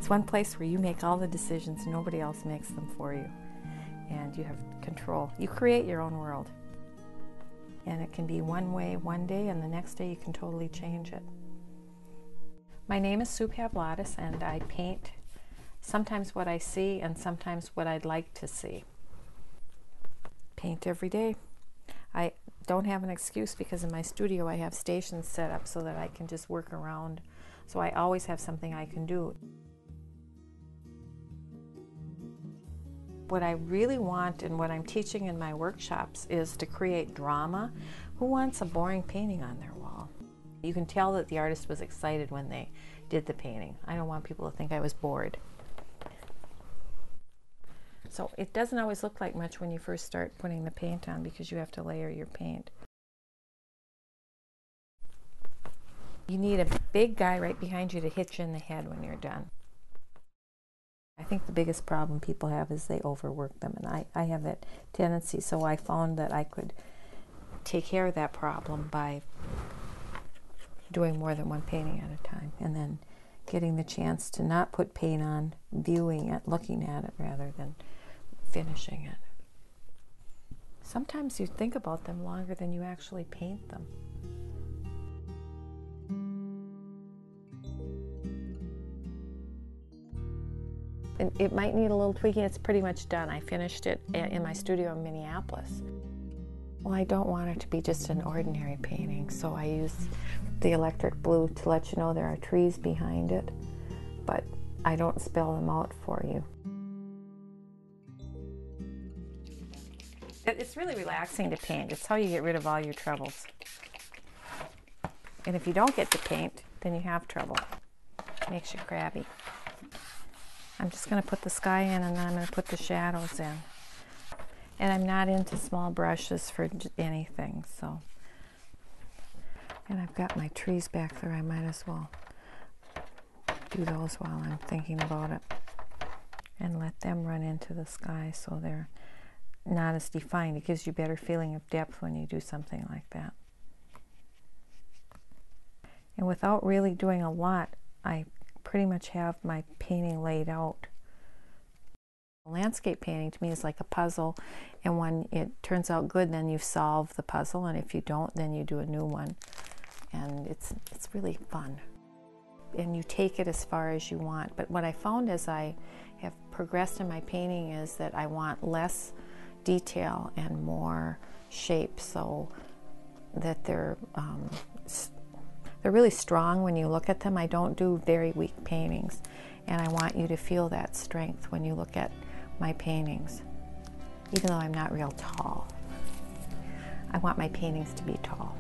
It's one place where you make all the decisions, nobody else makes them for you. And you have control. You create your own world. And it can be one way one day, and the next day you can totally change it. My name is Sue Pavlatos, and I paint sometimes what I see and sometimes what I'd like to see. Paint every day. I don't have an excuse because in my studio I have stations set up so that I can just work around. So I always have something I can do. What I really want and what I'm teaching in my workshops is to create drama. Who wants a boring painting on their wall? You can tell that the artist was excited when they did the painting. I don't want people to think I was bored. So it doesn't always look like much when you first start putting the paint on because you have to layer your paint. You need a big guy right behind you to hit you in the head when you're done. I think the biggest problem people have is they overwork them, and I have that tendency, so I found that I could take care of that problem by doing more than one painting at a time, and then getting the chance to not put paint on, viewing it, looking at it rather than finishing it. Sometimes you think about them longer than you actually paint them. It might need a little tweaking. It's pretty much done. I finished it in my studio in Minneapolis. Well, I don't want it to be just an ordinary painting, so I use the electric blue to let you know there are trees behind it, but I don't spell them out for you. It's really relaxing to paint. It's how you get rid of all your troubles. And if you don't get to paint, then you have trouble. It makes you crabby. I'm just going to put the sky in, and then I'm going to put the shadows in. And I'm not into small brushes for anything, so. And I've got my trees back there. I might as well do those while I'm thinking about it. And let them run into the sky so they're not as defined. It gives you a better feeling of depth when you do something like that. And without really doing a lot, I pretty much have my painting laid out. Landscape painting to me is like a puzzle, and when it turns out good, then you solve the puzzle, and if you don't, then you do a new one. And it's really fun. And you take it as far as you want. But what I found as I have progressed in my painting is that I want less detail and more shape, so that they're really strong when you look at them. I don't do very weak paintings, and I want you to feel that strength when you look at my paintings, even though I'm not real tall. I want my paintings to be tall.